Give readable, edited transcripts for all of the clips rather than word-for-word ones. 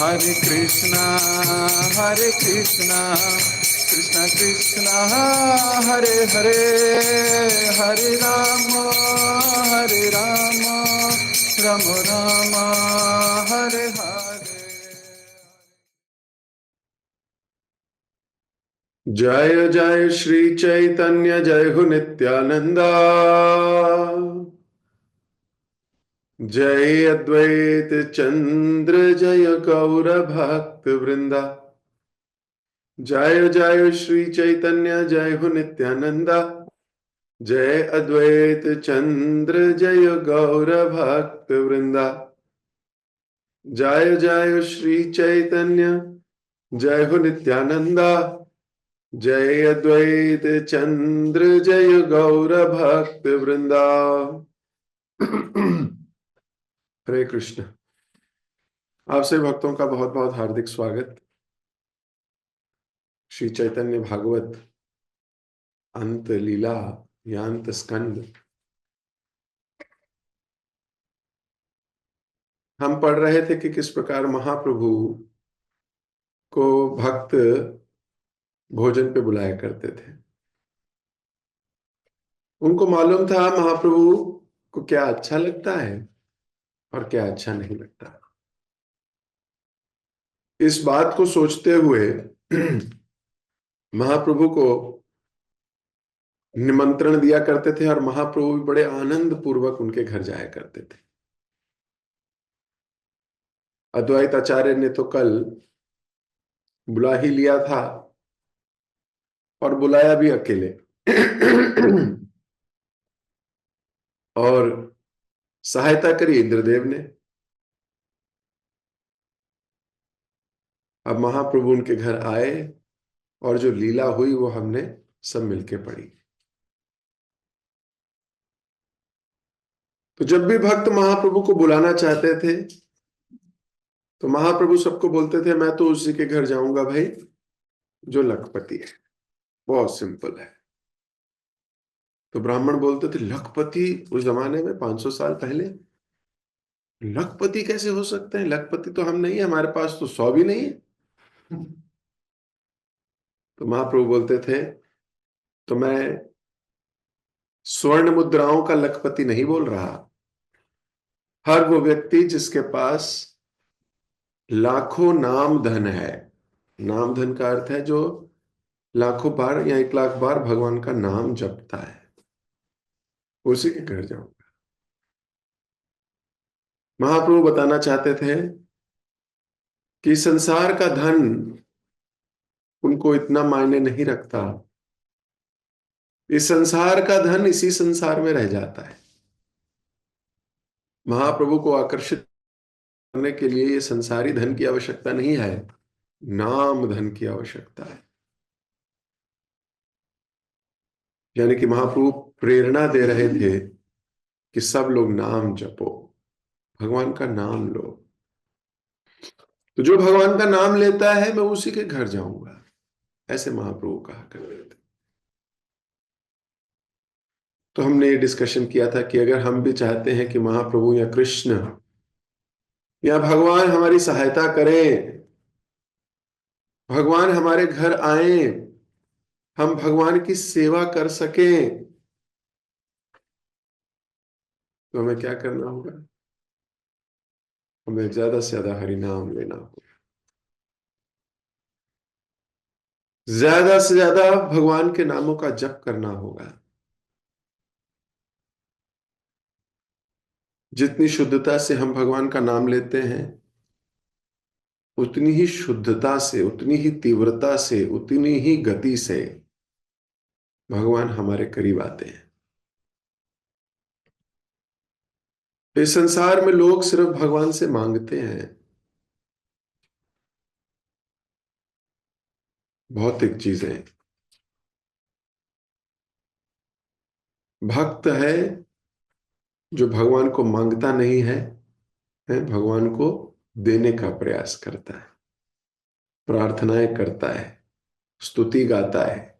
Hare Krishna, Hare Krishna, Krishna Krishna, Hare Hare, Hare Rama, Hare Rama, Rama Rama, Hare Hare. जय जय श्री चैतन्य, जय हो नित्यानंदा, जय अद्वैत चंद्र, जय गौर भक्त वृंदा। जय जय श्री चैतन्य, जय हो नित्यानंदा, जय अद्वैत चंद्र, जय गौर भक्त वृंदा। जय जय श्री चैतन्य, जय हो नित्यानंदा, जय अद्वैत चंद्र, जय गौर भक्त वृंदा। हरे कृष्ण। आप सभी भक्तों का बहुत बहुत हार्दिक स्वागत। श्री चैतन्य भागवत अंत लीला या अंत स्कंद हम पढ़ रहे थे कि किस प्रकार महाप्रभु को भक्त भोजन पे बुलाया करते थे। उनको मालूम था महाप्रभु को क्या अच्छा लगता है और क्या अच्छा नहीं लगता। इस बात को सोचते हुए महाप्रभु को निमंत्रण दिया करते थे और महाप्रभु भी बड़े आनंद पूर्वक उनके घर जाया करते थे। अद्वैत आचार्य ने तो कल बुला ही लिया था और बुलाया भी अकेले। और सहायता करी इंद्रदेव ने। अब महाप्रभु उनके घर आए और जो लीला हुई वो हमने सब मिलके पढ़ी। तो जब भी भक्त महाप्रभु को बुलाना चाहते थे तो महाप्रभु सबको बोलते थे मैं तो उसी के घर जाऊंगा भाई जो लखपति है। बहुत सिंपल है। तो ब्राह्मण बोलते थे लखपति, उस जमाने में 500 साल पहले लखपति कैसे हो सकते हैं? लखपति तो हम नहीं है, हमारे पास तो 100 भी नहीं है। तो महाप्रभु बोलते थे तो मैं स्वर्ण मुद्राओं का लखपति नहीं बोल रहा। हर वो व्यक्ति जिसके पास लाखों नाम धन है, नाम धन का अर्थ है जो लाखों बार या 1 लाख बार भगवान का नाम जपता है, उसी के घर जाऊंगा। महाप्रभु बताना चाहते थे कि संसार का धन उनको इतना मायने नहीं रखता। इस संसार का धन इसी संसार में रह जाता है। महाप्रभु को आकर्षित करने के लिए ये संसारी धन की आवश्यकता नहीं है, नाम धन की आवश्यकता है। यानी कि महाप्रभु प्रेरणा दे रहे थे कि सब लोग नाम जपो, भगवान का नाम लो। तो जो भगवान का नाम लेता है मैं उसी के घर जाऊंगा, ऐसे महाप्रभु कहा करते थे। तो हमने ये डिस्कशन किया था कि अगर हम भी चाहते हैं कि महाप्रभु या कृष्ण या भगवान हमारी सहायता करें, भगवान हमारे घर आए, हम भगवान की सेवा कर सकें, तो हमें क्या करना होगा? हमें ज्यादा से ज्यादा हरि नाम लेना होगा, ज्यादा से ज्यादा भगवान के नामों का जप करना होगा। जितनी शुद्धता से हम भगवान का नाम लेते हैं उतनी ही शुद्धता से, उतनी ही तीव्रता से, उतनी ही गति से भगवान हमारे करीब आते हैं। इस संसार में लोग सिर्फ भगवान से मांगते हैं भौतिक चीजें। भक्त है जो भगवान को मांगता नहीं है, भगवान को देने का प्रयास करता है, प्रार्थनाएं करता है, स्तुति गाता है।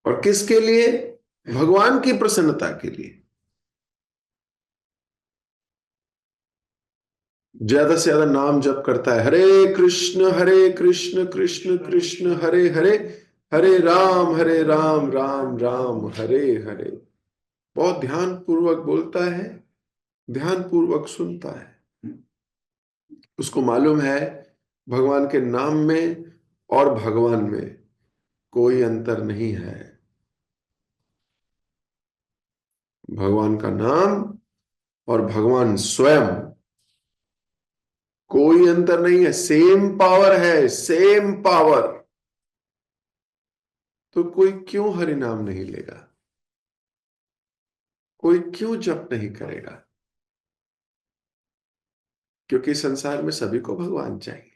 और किसके लिए? भगवान की प्रसन्नता के लिए। ज्यादा से ज्यादा नाम जप करता है, हरे कृष्ण कृष्ण कृष्ण हरे हरे, हरे राम राम राम हरे हरे। बहुत ध्यान पूर्वक बोलता है, ध्यान पूर्वक सुनता है। उसको मालूम है भगवान के नाम में और भगवान में कोई अंतर नहीं है। भगवान का नाम और भगवान स्वयं, कोई अंतर नहीं है, सेम पावर है, सेम पावर। तो कोई क्यों हरि नाम नहीं लेगा, कोई क्यों जप नहीं करेगा? क्योंकि संसार में सभी को भगवान चाहिए।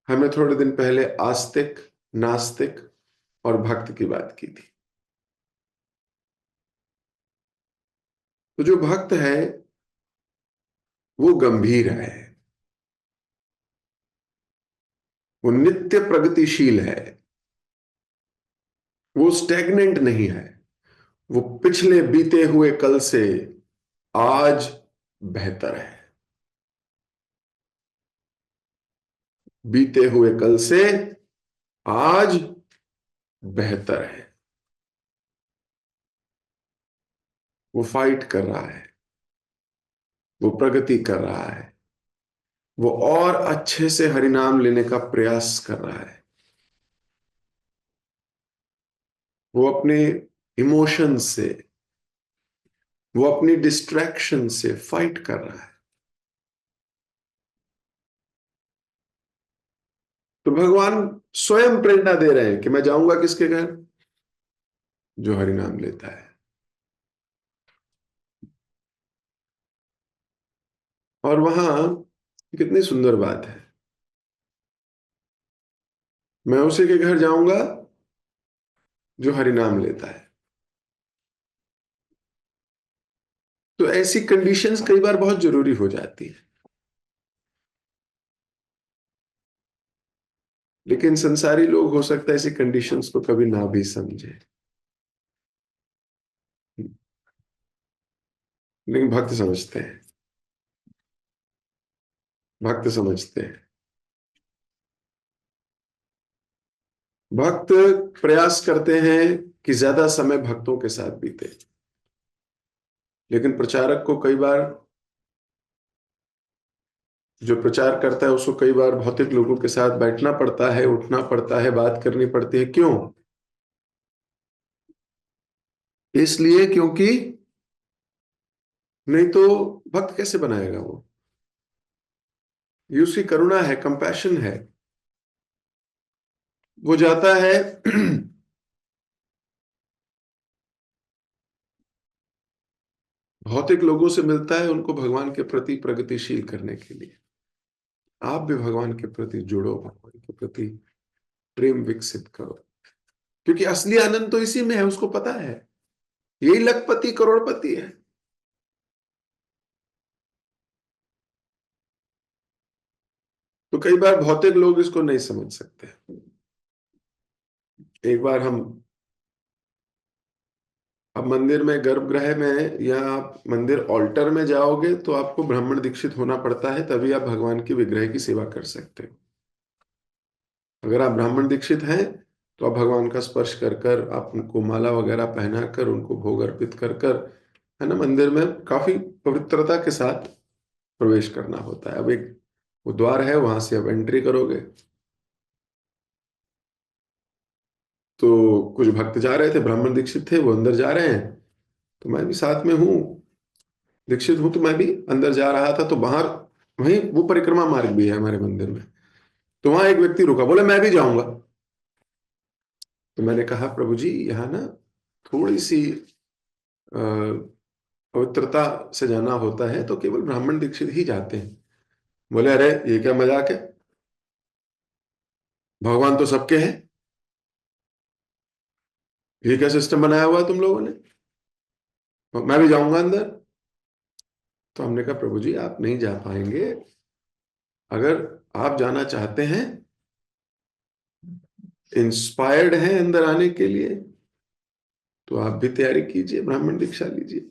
हमने थोड़े दिन पहले आस्तिक, नास्तिक और भक्त की बात की थी। तो जो भक्त है वो गंभीर है, वो नित्य प्रगतिशील है, वो स्टैग्नेंट नहीं है, वो पिछले बीते हुए कल से आज बेहतर है। बीते हुए कल से आज बेहतर है। वो फाइट कर रहा है, वो प्रगति कर रहा है, वो और अच्छे से हरिनाम लेने का प्रयास कर रहा है। वो अपने इमोशन से, वो अपनी डिस्ट्रैक्शन से फाइट कर रहा है। तो भगवान स्वयं प्रेरणा दे रहे हैं कि मैं जाऊंगा किसके घर? जो हरिनाम लेता है। और वहां कितनी सुंदर बात है, मैं उसी के घर जाऊंगा जो हरिनाम लेता है। तो ऐसी कंडीशंस कई बार बहुत जरूरी हो जाती है, लेकिन संसारी लोग हो सकता है ऐसी कंडीशंस को कभी ना भी समझे। लेकिन भक्त समझते हैं, भक्त समझते हैं। भक्त प्रयास करते हैं कि ज्यादा समय भक्तों के साथ बीते, लेकिन प्रचारक को कई बार, जो प्रचार करता है उसको कई बार भौतिक लोगों के साथ बैठना पड़ता है, उठना पड़ता है, बात करनी पड़ती है। क्यों? इसलिए क्योंकि नहीं तो भक्त कैसे बनाएगा वो? ये उसकी करुणा है, कंपैशन है। वो जाता है भौतिक लोगों से मिलता है, उनको भगवान के प्रति प्रगतिशील करने के लिए। आप भी भगवान के प्रति जुड़ो, भगवान के प्रति प्रेम विकसित करो, क्योंकि असली आनंद तो इसी में है, उसको पता है। यही लखपति करोड़पति है। तो कई बार भौतिक लोग इसको नहीं समझ सकते। एक बार हम, अब मंदिर में, गर्भगृह में, या आप मंदिर ऑल्टर में जाओगे तो आपको ब्राह्मण दीक्षित होना पड़ता है, तभी आप भगवान की विग्रह की सेवा कर सकते हो। अगर आप ब्राह्मण दीक्षित हैं तो आप भगवान का स्पर्श कर कर, आप उनको माला वगैरह पहना कर, उनको भोग अर्पित कर कर, है ना, मंदिर में काफी पवित्रता के साथ प्रवेश करना होता है। अब एक वो द्वार है, वहां से आप एंट्री करोगे। तो कुछ भक्त जा रहे थे, ब्राह्मण दीक्षित थे, वो अंदर जा रहे हैं, तो मैं भी साथ में हूँ, दीक्षित हूं, तो मैं भी अंदर जा रहा था। तो बाहर वहीं वो परिक्रमा मार्ग भी है हमारे मंदिर में, तो वहां एक व्यक्ति रुका, बोले मैं भी जाऊंगा। तो मैंने कहा प्रभु जी, यहाँ ना थोड़ी सी अ, पवित्रता से जाना होता है, तो केवल ब्राह्मण दीक्षित ही जाते हैं। बोले अरे ये क्या मजाक है, भगवान तो सबके हैं, ये क्या सिस्टम बनाया हुआ है तुम लोगों ने, मैं भी जाऊंगा अंदर। तो हमने कहा प्रभु जी आप नहीं जा पाएंगे, अगर आप जाना चाहते हैं, इंस्पायर्ड हैं अंदर आने के लिए, तो आप भी तैयारी कीजिए, ब्राह्मण दीक्षा लीजिए।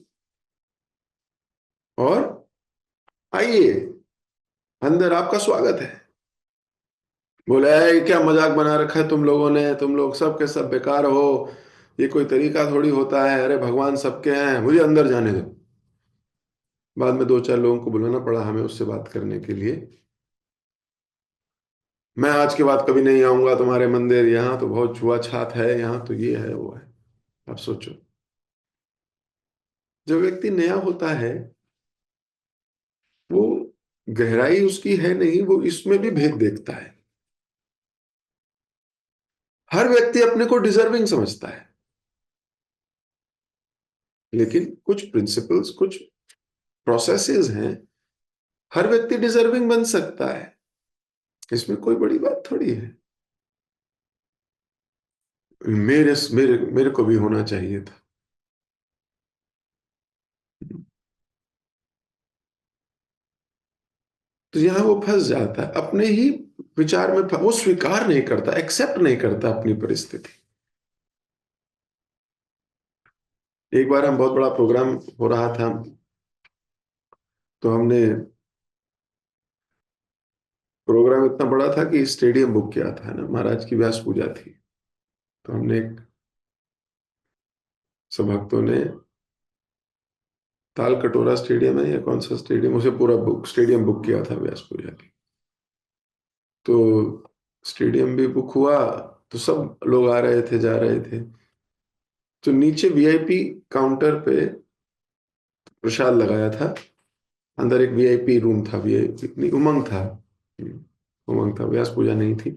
और आइए, अंदर आपका स्वागत है। बोले "ऐ, क्या मजाक बना रखा है तुम लोगों ने, तुम लोग सब के सब बेकार हो, ये कोई तरीका थोड़ी होता है, अरे भगवान सबके हैं, मुझे अंदर जाने दो"। बाद में दो चार लोगों को बुलाना पड़ा हमें उससे बात करने के लिए। मैं आज के बाद कभी नहीं आऊंगा तुम्हारे मंदिर, यहाँ तो बहुत छुआछात है, यहाँ तो ये है वो है। अब सोचो, जो व्यक्ति नया होता है वो, गहराई उसकी है नहीं, वो इसमें भी भेद देखता है। हर व्यक्ति अपने को डिजर्विंग समझता है, लेकिन कुछ प्रिंसिपल्स, कुछ प्रोसेसेस हैं, हर व्यक्ति डिजर्विंग बन सकता है, इसमें कोई बड़ी बात थोड़ी है। मेरे मेरे मेरे को भी होना चाहिए था। तो यहां वो फंस जाता है अपने ही विचार में, वो स्वीकार नहीं करता, एक्सेप्ट नहीं करता अपनी परिस्थिति। एक बार हम, बहुत बड़ा प्रोग्राम हो रहा था, तो हमने, प्रोग्राम इतना बड़ा था कि स्टेडियम बुक किया था ना, महाराज की व्यास पूजा थी। तो हमने सब भक्तों ने, ताल कटोरा स्टेडियम है या कौन सा स्टेडियम, उसे पूरा स्टेडियम बुक किया था व्यास पूजा की। तो स्टेडियम भी बुक हुआ, तो सब लोग आ रहे थे, जा रहे थे। तो नीचे वीआईपी काउंटर पे प्रसाद लगाया था, अंदर एक वीआईपी रूम था, वीआईपी नहीं, उमंग था। उमंग था, व्यास पूजा नहीं थी।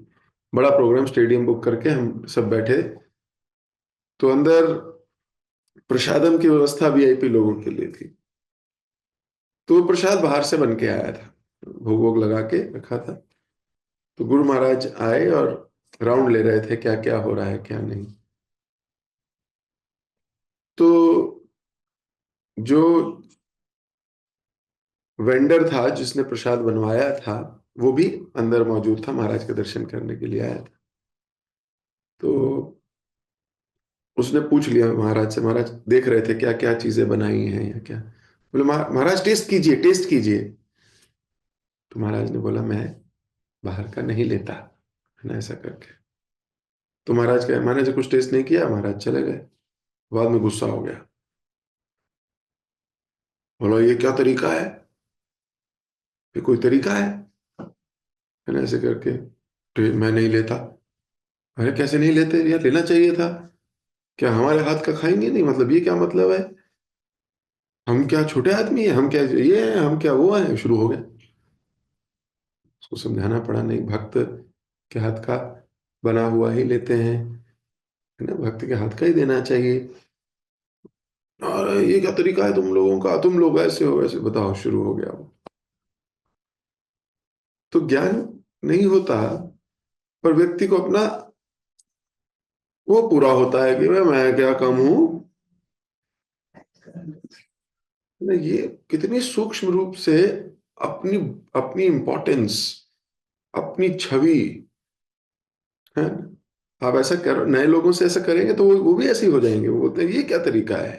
बड़ा प्रोग्राम, स्टेडियम बुक करके हम सब बैठे। तो अंदर प्रसादम की व्यवस्था वीआईपी लोगों के लिए थी। तो वो प्रसाद बाहर से बन के आया था, भोग वोग लगा के रखा था। तो गुरु महाराज आए और राउंड ले रहे थे, क्या क्या हो रहा है क्या नहीं। तो जो वेंडर था जिसने प्रसाद बनवाया था, वो भी अंदर मौजूद था, महाराज के दर्शन करने के लिए आया था। तो उसने पूछ लिया महाराज से, महाराज देख रहे थे क्या क्या चीजें बनाई हैं या क्या। बोले महाराज टेस्ट कीजिए, टेस्ट कीजिए"। तो महाराज ने बोला मैं बाहर का नहीं लेता, है ना, ऐसा करके। तो महाराज कहे, मैंने जो कुछ टेस्ट नहीं किया, महाराज चले गए। बाद में गुस्सा हो गया, बोला ये क्या तरीका है, ये कोई तरीका है ना, ऐसे करके। तो मैं नहीं लेता। अरे कैसे नहीं लेते यार, लेना चाहिए था। क्या हमारे हाथ का खाएंगे नहीं, मतलब ये क्या मतलब है, हम क्या छोटे आदमी है, हम क्या ये है, हम क्या वो है, शुरू हो गया। उसको समझाना पड़ा, नहीं, भक्त के हाथ का बना हुआ ही लेते हैं, है ना, भक्त के हाथ का ही देना चाहिए। और ये क्या तरीका है तुम लोगों का, तुम लोग ऐसे हो वैसे, बताओ, शुरू हो गया वो। तो ज्ञान नहीं होता, पर व्यक्ति को अपना वो पूरा होता है कि मैं क्या कम हूं ना। ये कितनी सूक्ष्म रूप से अपनी अपनी इंपॉर्टेंस, अपनी छवि, है। आप ऐसा करो, नए लोगों से ऐसा करेंगे तो वो भी ऐसे ही हो जाएंगे, वो बोलते हैं ये क्या तरीका है,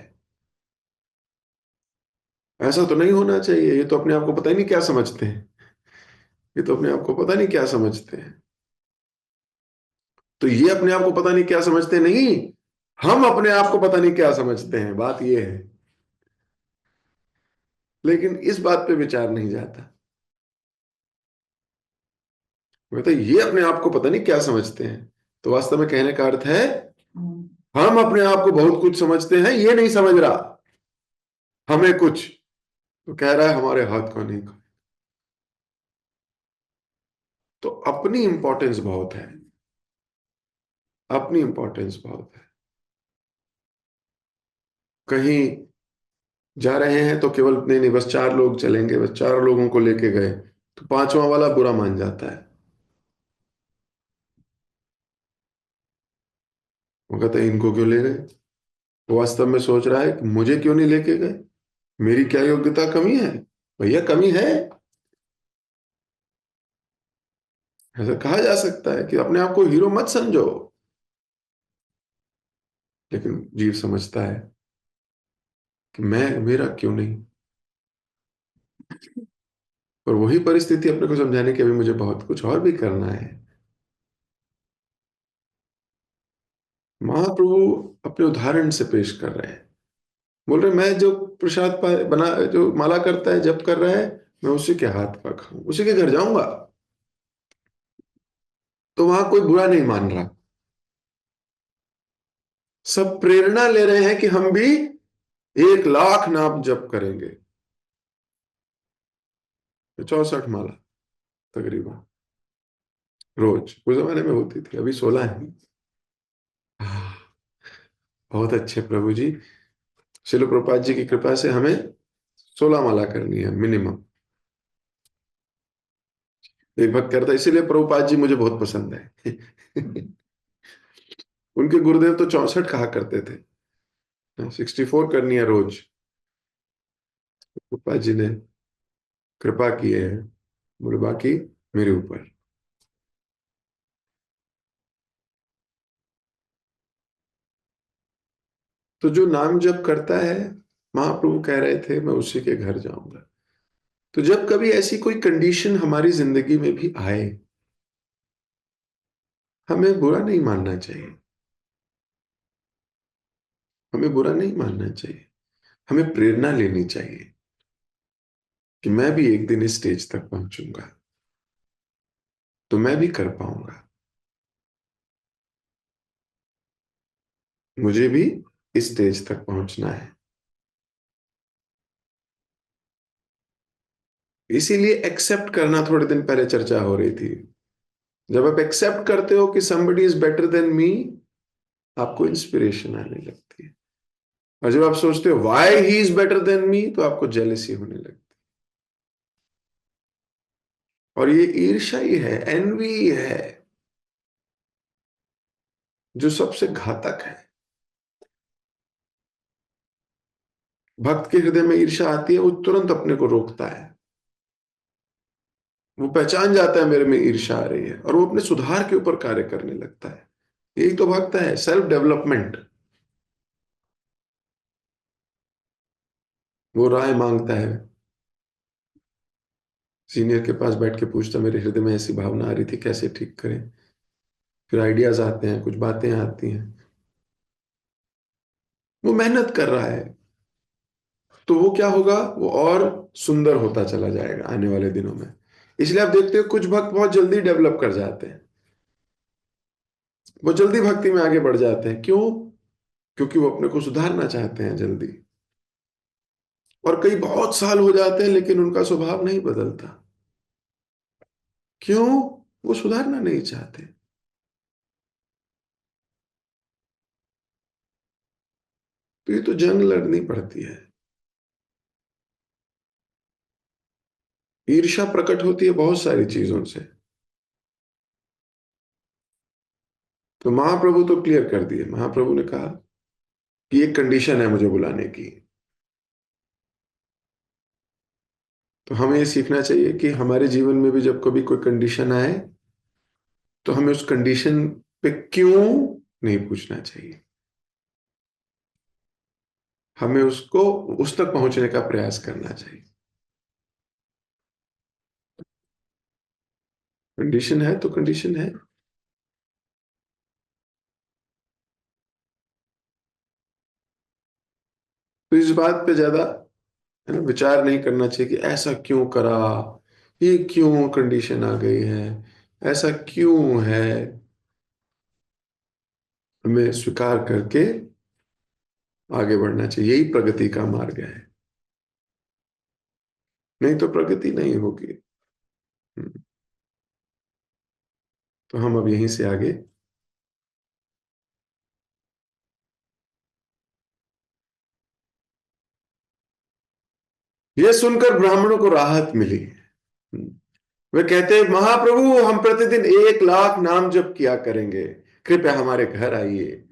ऐसा तो नहीं होना चाहिए, ये तो अपने आप को पता ही नहीं क्या समझते हैं, ये तो अपने आप को पता नहीं क्या समझते हैं। तो ये अपने आप को पता नहीं क्या समझते नहीं, हम अपने आप को पता नहीं क्या समझते हैं, बात ये है। लेकिन इस बात पे विचार नहीं जाता। तो ये अपने आप को पता नहीं क्या समझते हैं, तो वास्तव में कहने का अर्थ है, हम अपने आप को बहुत कुछ समझते हैं, ये नहीं समझ रहा हमें कुछ, तो कह रहा है हमारे हाथ का नहीं। तो अपनी इंपॉर्टेंस बहुत है, अपनी इंपॉर्टेंस बहुत है। कहीं जा रहे हैं तो केवल, नहीं नहीं बस चार लोग चलेंगे, बस चार लोगों को लेके गए, तो पांचवा वाला बुरा मान जाता है। वो कहता है इनको क्यों ले गए। वो वास्तव में सोच रहा है कि मुझे क्यों नहीं लेके गए, मेरी क्या योग्यता कमी है। भैया कमी है, ऐसा कहा जा सकता है कि अपने आप को हीरो मत समझो। लेकिन जीव समझता है कि मैं, मेरा क्यों नहीं। और वही परिस्थिति अपने को समझाने की अभी मुझे बहुत कुछ और भी करना है। महाप्रभु अपने उदाहरण से पेश कर रहे हैं। बोल रहे मैं जो प्रसाद बना, जो माला करता है, जप कर रहा है, मैं उसी के हाथ का खाऊं, उसी के घर जाऊंगा। तो वहां कोई बुरा नहीं मान रहा, सब प्रेरणा ले रहे हैं कि हम भी 1 लाख नाम जप करेंगे। 64 माला तकरीबन रोज उस जमाने में होती थी, अभी 16 है। आह, बहुत अच्छे प्रभु जी। शिल प्रभुपाद जी की कृपा से हमें 16 माला करनी है मिनिमम। एक भक्त करता है, इसीलिए प्रभुपाद जी मुझे बहुत पसंद है। उनके गुरुदेव तो 64 कहा करते थे, 64 करनी है रोज। प्रभुपाद जी ने कृपा की है, बोले बाकी मेरे ऊपर। तो जो नाम जप करता है, महाप्रभु कह रहे थे मैं उसी के घर जाऊंगा। तो जब कभी ऐसी कोई कंडीशन हमारी जिंदगी में भी आए, हमें बुरा नहीं मानना चाहिए। हमें बुरा नहीं मानना चाहिए। हमें प्रेरणा लेनी चाहिए कि मैं भी एक दिन इस स्टेज तक पहुंचूंगा, तो मैं भी कर पाऊंगा। मुझे भी इस स्टेज तक पहुंचना है। इसीलिए एक्सेप्ट करना, थोड़े दिन पहले चर्चा हो रही थी। जब आप एक्सेप्ट करते हो कि somebody is better than me, आपको इंस्पिरेशन आने लगती है। और जब आप सोचते हो why he is better than me, तो आपको जेलसी होने लगती है। और ये ईर्ष्या ही है, एनवी है, जो सबसे घातक है। भक्त के हृदय में ईर्ष्या आती है, वो तुरंत अपने को रोकता है। वो पहचान जाता है मेरे में ईर्ष्या आ रही है, और वो अपने सुधार के ऊपर कार्य करने लगता है। यही तो भक्त है, सेल्फ डेवलपमेंट। वो राय मांगता है, सीनियर के पास बैठ के पूछता, मेरे हृदय में ऐसी भावना आ रही थी, कैसे ठीक करें। फिर आइडियाज आते हैं, कुछ बातें आती हैं। वो मेहनत कर रहा है, तो वो क्या होगा, वो और सुंदर होता चला जाएगा आने वाले दिनों में। इसलिए आप देखते हो कुछ भक्त बहुत जल्दी डेवलप कर जाते हैं, वो जल्दी भक्ति में आगे बढ़ जाते हैं। क्यों? क्योंकि वो अपने को सुधारना चाहते हैं जल्दी। और कई बहुत साल हो जाते हैं लेकिन उनका स्वभाव नहीं बदलता। क्यों? वो सुधारना नहीं चाहते। तो ये तो जंग लड़नी पड़ती है। ईर्ष्या प्रकट होती है बहुत सारी चीजों से। तो महाप्रभु तो क्लियर कर दिए। महाप्रभु ने कहा कि एक कंडीशन है मुझे बुलाने की। तो हमें ये सीखना चाहिए कि हमारे जीवन में भी जब कभी कोई कंडीशन आए, तो हमें उस कंडीशन पे क्यों नहीं पूछना चाहिए। हमें उसको उस तक पहुंचने का प्रयास करना चाहिए। कंडीशन है तो कंडीशन है। तो इस बात पे ज्यादा, है ना, विचार नहीं करना चाहिए कि ऐसा क्यों करा, ये क्यों कंडीशन आ गई है, ऐसा क्यों है। हमें स्वीकार करके आगे बढ़ना चाहिए, यही प्रगति का मार्ग है। नहीं तो प्रगति नहीं होगी। हम्म, तो हम अब यहीं से आगे। ये सुनकर ब्राह्मणों को राहत मिली। वे कहते हैं महाप्रभु हम प्रतिदिन 1 लाख नाम जप किया करेंगे, कृपया हमारे घर आइए।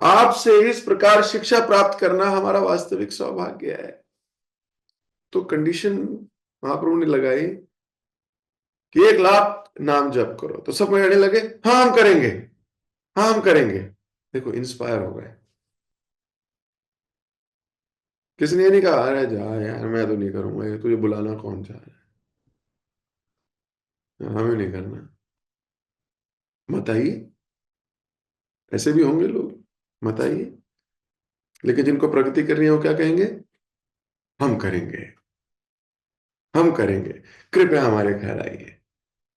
आपसे इस प्रकार शिक्षा प्राप्त करना हमारा वास्तविक सौभाग्य है। तो कंडीशन महाप्रभु ने लगाई कि 1 लाख नाम जप करो। तो सब कहने लगे हाँ हम करेंगे, हाँ हम करेंगे। देखो इंस्पायर हो गए। किसने ये नहीं कहा अरे जा यार मैं तो नहीं करूंगा, ये तुझे बुलाना कौन चाह रहा है, हमें नहीं करना। मत आइए, ऐसे भी होंगे लोग, मत आइए। लेकिन जिनको प्रगति करनी है वो क्या कहेंगे, हम करेंगे, हम करेंगे, कृपया हमारे घर आइए।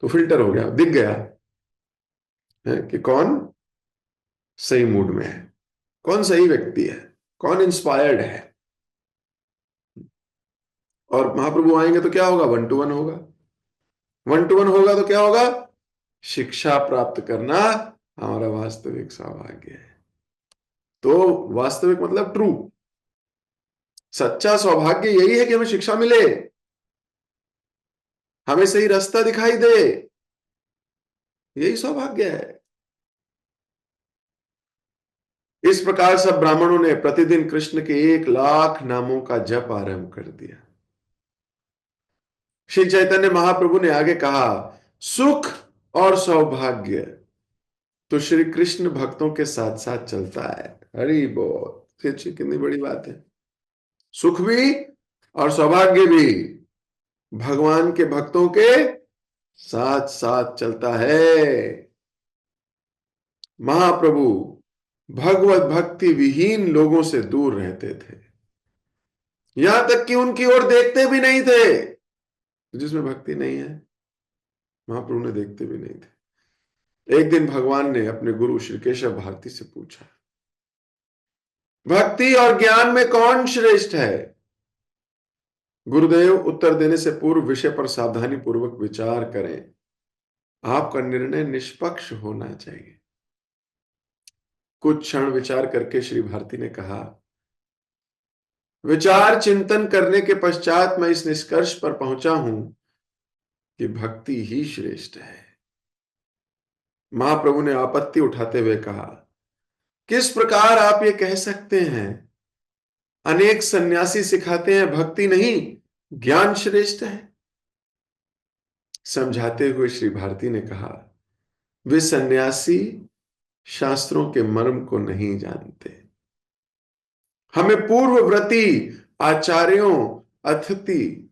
तो फिल्टर हो गया, दिख गया है कि कौन सही मूड में है, कौन सही व्यक्ति है, कौन इंस्पायर्ड है। और महाप्रभु आएंगे तो क्या होगा, वन टू वन होगा। वन टू वन होगा तो क्या होगा, शिक्षा प्राप्त करना हमारा वास्तविक सौभाग्य है। तो वास्तविक मतलब ट्रू, सच्चा सौभाग्य यही है कि हमें शिक्षा मिले, हमें सही रास्ता दिखाई दे, यही सौभाग्य है। इस प्रकार सब ब्राह्मणों ने प्रतिदिन कृष्ण के 1,00,000 नामों का जप आरंभ कर दिया। श्री चैतन्य महाप्रभु ने आगे कहा, सुख और सौभाग्य तो श्री कृष्ण भक्तों के साथ साथ चलता है। हरि बोल, अच्छी कितनी बड़ी बात है। सुख भी और सौभाग्य भी भगवान के भक्तों के साथ साथ चलता है। महाप्रभु भगवत भक्ति विहीन लोगों से दूर रहते थे, यहां तक कि उनकी ओर देखते भी नहीं थे। जिसमें भक्ति नहीं है महाप्रभु ने देखते भी नहीं थे। एक दिन भगवान ने अपने गुरु श्री केशव भारती से पूछा, भक्ति और ज्ञान में कौन श्रेष्ठ है। गुरुदेव उत्तर देने से पूर्व विषय पर सावधानी पूर्वक विचार करें, आपका निर्णय निष्पक्ष होना चाहिए। कुछ क्षण विचार करके श्री भारती ने कहा, विचार चिंतन करने के पश्चात मैं इस निष्कर्ष पर पहुंचा हूं कि भक्ति ही श्रेष्ठ है। महाप्रभु ने आपत्ति उठाते हुए कहा, किस प्रकार आप ये कह सकते हैं, अनेक सन्यासी सिखाते हैं भक्ति नहीं ज्ञान श्रेष्ठ है। समझाते हुए श्री भारती ने कहा, वे सन्यासी शास्त्रों के मर्म को नहीं जानते। हमें पूर्वव्रती आचार्यों, अतिथि,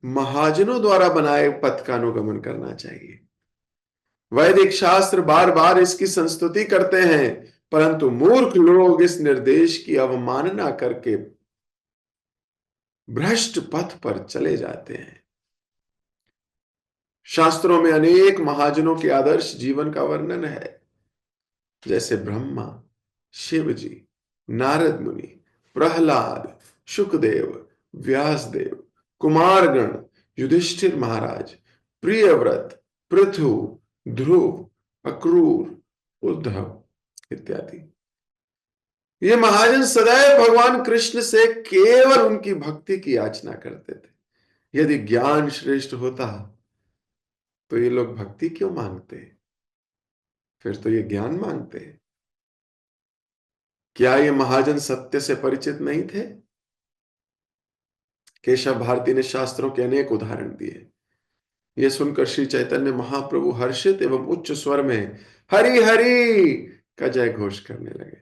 महाजनों द्वारा बनाए पथ का अनुगमन करना चाहिए। वैदिक शास्त्र बार बार इसकी संस्तुति करते हैं, परंतु मूर्ख लोग इस निर्देश की अवमानना करके भ्रष्ट पथ पर चले जाते हैं। शास्त्रों में अनेक महाजनों के आदर्श जीवन का वर्णन है, जैसे ब्रह्मा, शिव जी, नारद मुनि, प्रहलाद, शुकदेव, व्यासदेव, कुमारगण, युधिष्ठिर महाराज, प्रियव्रत, पृथु, ध्रुव, अक्रूर, उद्धव इत्यादि। ये महाजन सदैव भगवान कृष्ण से केवल उनकी भक्ति की याचना करते थे। यदि ज्ञान श्रेष्ठ होता तो ये लोग भक्ति क्यों मांगते, फिर तो ये ज्ञान मांगते। क्या ये महाजन सत्य से परिचित नहीं थे। केशव भारती ने शास्त्रों के अनेक उदाहरण दिए। यह सुनकर श्री चैतन्य महाप्रभु हर्षित एवं उच्च स्वर में हरि हरि का जय घोष करने लगे।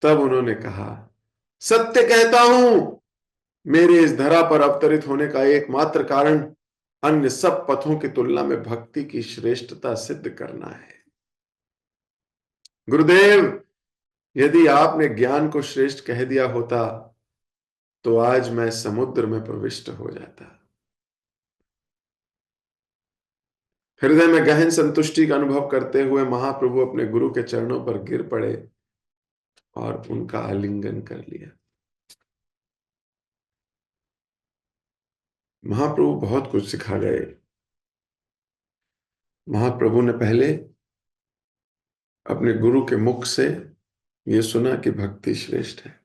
तब उन्होंने कहा, सत्य कहता हूं, मेरे इस धरा पर अवतरित होने का एकमात्र कारण अन्य सब पथों की तुलना में भक्ति की श्रेष्ठता सिद्ध करना है। गुरुदेव, यदि आपने ज्ञान को श्रेष्ठ कह दिया होता तो आज मैं समुद्र में प्रविष्ट हो जाता। हृदय में गहन संतुष्टि का अनुभव करते हुए महाप्रभु अपने गुरु के चरणों पर गिर पड़े और उनका आलिंगन कर लिया। महाप्रभु बहुत कुछ सिखा गए। महाप्रभु ने पहले अपने गुरु के मुख से यह सुना कि भक्ति श्रेष्ठ है,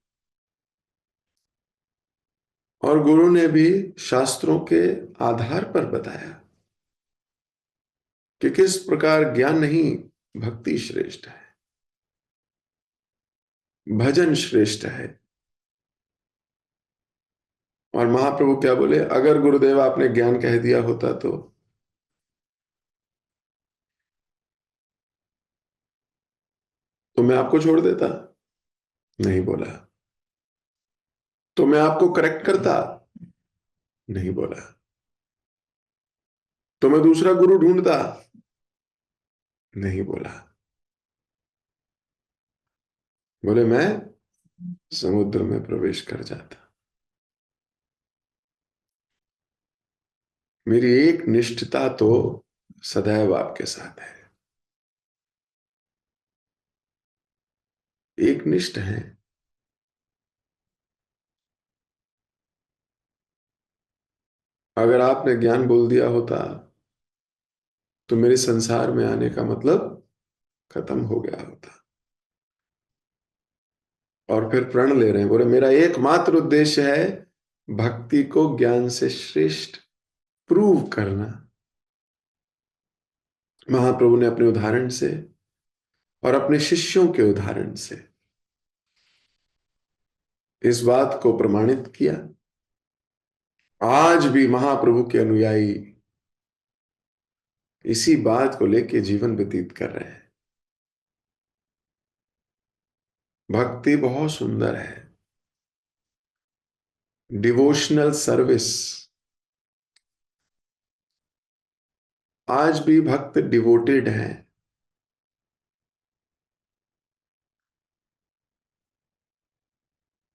और गुरु ने भी शास्त्रों के आधार पर बताया कि किस प्रकार ज्ञान नहीं, भक्ति श्रेष्ठ है, भजन श्रेष्ठ है। और महाप्रभु क्या बोले, अगर गुरुदेव आपने ज्ञान कह दिया होता तो मैं आपको छोड़ देता, नहीं बोला। तो मैं आपको करेक्ट करता? नहीं बोला। तो मैं दूसरा गुरु ढूंढता? नहीं बोला। बोले मैं समुद्र में प्रवेश कर जाता। मेरी एक निष्ठता तो सदैव आपके साथ है। एक निष्ठ है। अगर आपने ज्ञान बोल दिया होता तो मेरे संसार में आने का मतलब खत्म हो गया होता। और फिर प्रण ले रहे हैं, बोले मेरा एकमात्र उद्देश्य है भक्ति को ज्ञान से श्रेष्ठ प्रूव करना। महाप्रभु ने अपने उदाहरण से और अपने शिष्यों के उदाहरण से इस बात को प्रमाणित किया। आज भी महाप्रभु के अनुयायी इसी बात को लेके जीवन व्यतीत कर रहे हैं। भक्ति बहुत सुंदर है। Devotional service. आज भी भक्त डिवोटेड हैं।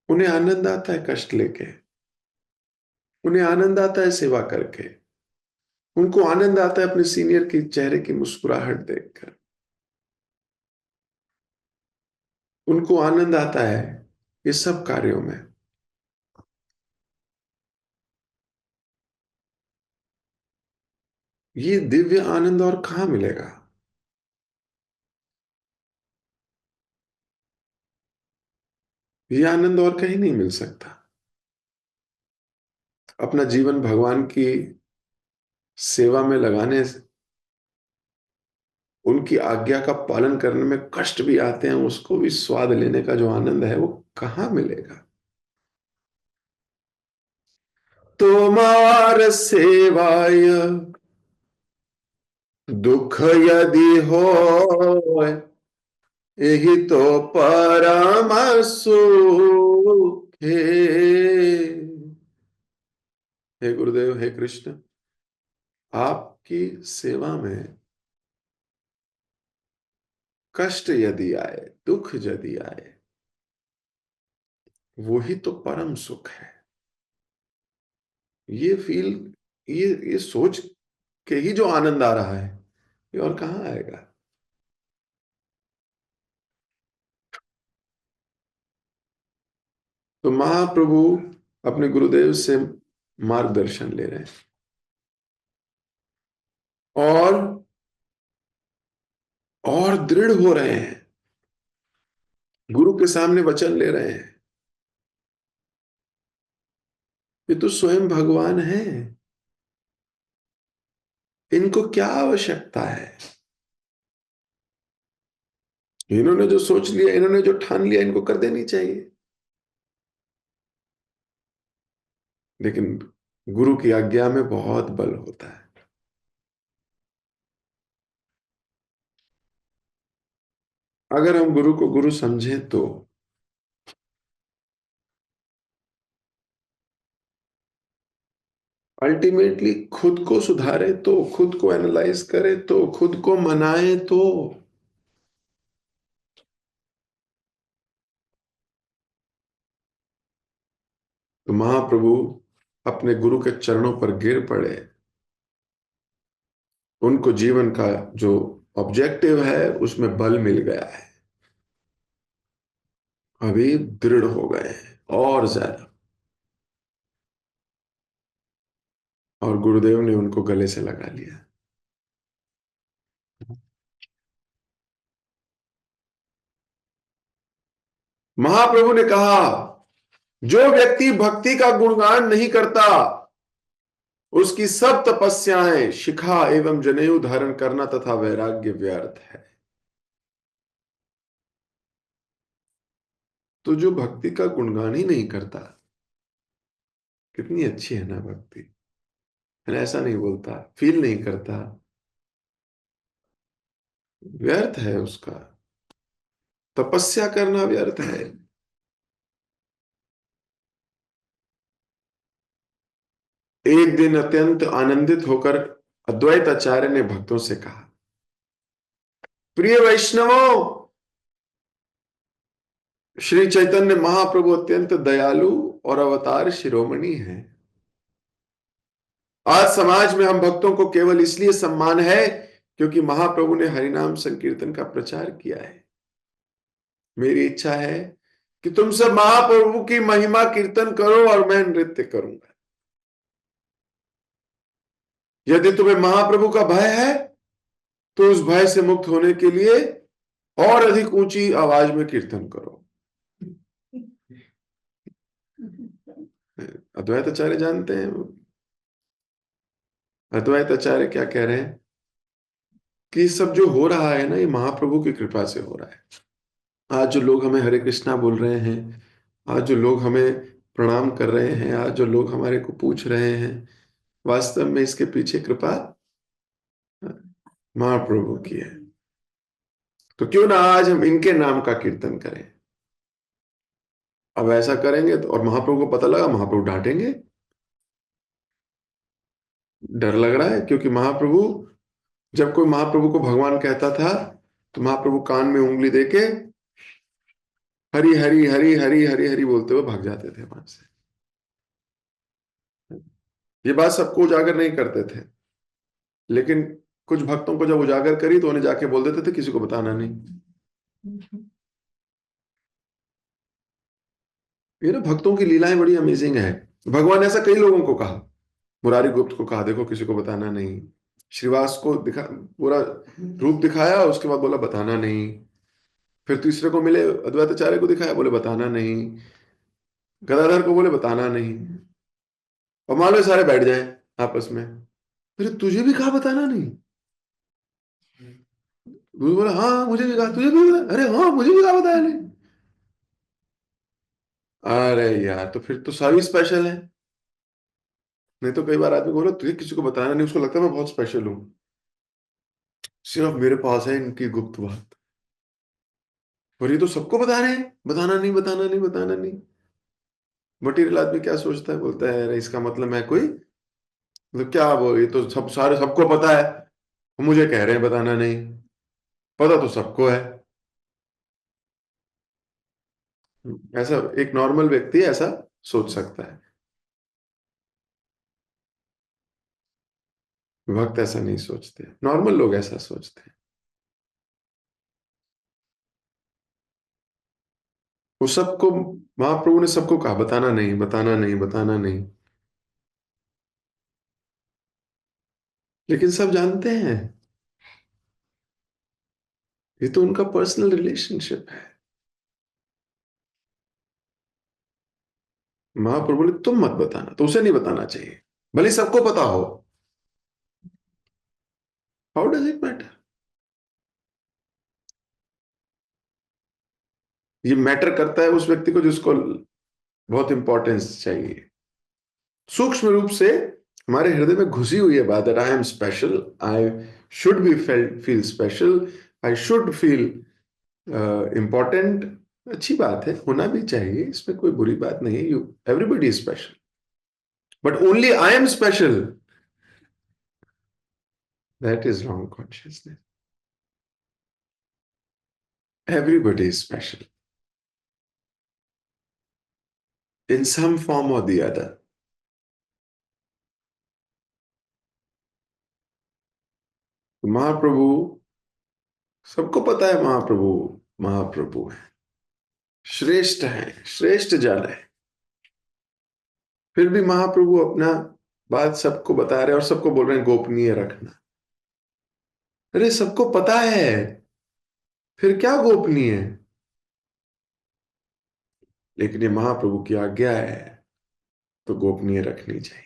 उन्हें आनंद आता है कष्ट लेके। उन्हें आनंद आता है सेवा करके। उनको आनंद आता है अपने सीनियर के चेहरे की मुस्कुराहट देखकर। उनको आनंद आता है ये सब कार्यों में। ये दिव्य आनंद और कहां मिलेगा? ये आनंद और कहीं नहीं मिल सकता। अपना जीवन भगवान की सेवा में लगाने, उनकी आज्ञा का पालन करने में कष्ट भी आते हैं, उसको भी स्वाद लेने का जो आनंद है वो कहां मिलेगा? तुम्हार सेवाय दुख यदि हो, यही तो परम सुख है। हे गुरुदेव, हे कृष्ण, आपकी सेवा में कष्ट यदि आए, दुख यदि आए, वो ही तो परम सुख है। ये फील, ये सोच के ही जो आनंद आ रहा है, ये और कहाँ आएगा? तो महाप्रभु अपने गुरुदेव से मार्गदर्शन ले रहे हैं और दृढ़ हो रहे हैं। गुरु के सामने वचन ले रहे हैं। ये तो स्वयं भगवान है। इनको क्या आवश्यकता है? इन्होंने जो सोच लिया, इन्होंने जो ठान लिया, इनको कर देनी चाहिए। लेकिन गुरु की आज्ञा में बहुत बल होता है। अगर हम गुरु को गुरु समझें तो अल्टीमेटली खुद को सुधारे, तो खुद को एनालाइज करे, तो खुद को मनाए, तो महाप्रभु अपने गुरु के चरणों पर गिर पड़े। उनको जीवन का जो ऑब्जेक्टिव है उसमें बल मिल गया है। अभी दृढ़ हो गए हैं और ज्यादा। और गुरुदेव ने उनको गले से लगा लिया। महाप्रभु ने कहा, जो व्यक्ति भक्ति का गुणगान नहीं करता, उसकी सब तपस्याएं, शिखा एवं जनेऊ धारण करना तथा वैराग्य व्यर्थ है। तो जो भक्ति का गुणगान ही नहीं करता, कितनी अच्छी है ना भक्ति, है ना? ऐसा नहीं बोलता, फील नहीं करता, व्यर्थ है उसका। तपस्या करना व्यर्थ है। एक दिन अत्यंत आनंदित होकर अद्वैत आचार्य ने भक्तों से कहा, प्रिय वैष्णवों, श्री चैतन्य महाप्रभु अत्यंत दयालु और अवतार शिरोमणि हैं। आज समाज में हम भक्तों को केवल इसलिए सम्मान है क्योंकि महाप्रभु ने हरिनाम संकीर्तन का प्रचार किया है। मेरी इच्छा है कि तुम सब महाप्रभु की महिमा कीर्तन करो और मैं नृत्य करूंगा। यदि तुम्हें महाप्रभु का भय है तो उस भय से मुक्त होने के लिए और अधिक ऊंची आवाज में कीर्तन करो। अद्वैत आचार्य जानते हैं, अद्वैत आचार्य क्या कह रहे हैं कि सब जो हो रहा है ना, ये महाप्रभु की कृपा से हो रहा है। आज जो लोग हमें हरे कृष्णा बोल रहे हैं, आज जो लोग हमें प्रणाम कर रहे हैं, आज जो लोग हमारे को पूछ रहे हैं, वास्तव में इसके पीछे कृपा महाप्रभु की है। तो क्यों ना आज हम इनके नाम का कीर्तन करें। अब ऐसा करेंगे तो, और महाप्रभु को पता लगा, महाप्रभु डांटेंगे, डर लग रहा है, क्योंकि महाप्रभु, जब कोई महाप्रभु को भगवान कहता था तो महाप्रभु कान में उंगली देके हरी हरी हरी हरी हरी हरी बोलते हुए भाग जाते थे वहां से। ये बात सबको उजागर नहीं करते थे, लेकिन कुछ भक्तों को जब उजागर करी तो उन्हें जाके बोल देते थे किसी को बताना नहीं। ये ना भक्तों की लीलाएं बड़ी अमेजिंग है। भगवान ने ऐसा कई लोगों को कहा, मुरारी गुप्त को कहा देखो किसी को बताना नहीं, श्रीवास को दिखा, पूरा रूप दिखाया, उसके बाद बोला बताना नहीं, फिर तीसरे को मिले अद्वैताचार्य को दिखाया, बोले बताना नहीं, गदाधर को बोले बताना नहीं, और मान लो सारे बैठ जाए आपस में, फिर तुझे भी कहा बताना नहीं। वो बोला हाँ मुझे भी कहा, तुझे भी बताया, अरे हाँ मुझे भी कहा बताया नहीं। अरे यार, तो फिर तो सभी स्पेशल है। नहीं तो कई बार आदमी बोलो तुझे किसी को बताना नहीं, उसको लगता है मैं बहुत स्पेशल हूँ, सिर्फ मेरे पास है इनकी गुप्त बात। और ये तो सबको बता रहे हैं बताना नहीं बताना नहीं बताना नहीं। मटेरियल आदमी क्या सोचता है, बोलता है अरे इसका मतलब मैं कोई, मतलब क्या वो, ये तो सब सारे सबको पता है, मुझे कह रहे हैं बताना नहीं, पता तो सबको है। ऐसा एक नॉर्मल व्यक्ति ऐसा सोच सकता है, भक्त ऐसा नहीं सोचते, नॉर्मल लोग ऐसा सोचते हैं। वो सबको, महाप्रभु ने सबको कहा बताना नहीं बताना नहीं बताना नहीं, लेकिन सब जानते हैं ये तो उनका पर्सनल रिलेशनशिप है। महाप्रभु ने तुम मत बताना, तो उसे नहीं बताना चाहिए, भले सबको पता हो। How does it matter? ये मैटर करता है उस व्यक्ति को जिसको बहुत इंपॉर्टेंस चाहिए। सूक्ष्म रूप से हमारे हृदय में घुसी हुई है बात, that I am special, I should be feel special, I should feel important. अच्छी बात है, होना भी चाहिए, इसमें कोई बुरी बात नहीं है। You everybody is special, but only I am special, that is wrong consciousness. Everybody is special in some form और द अदर। महाप्रभु, सबको पता है महाप्रभु महाप्रभु है, श्रेष्ठ है, श्रेष्ठ जन है, फिर भी महाप्रभु अपना बात सबको बता रहे हैं और सबको बोल रहे हैं गोपनीय रखना। अरे सबको पता है, फिर क्या गोपनीय है? लेकिन ये महाप्रभु की आज्ञा है तो गोपनीय रखनी चाहिए।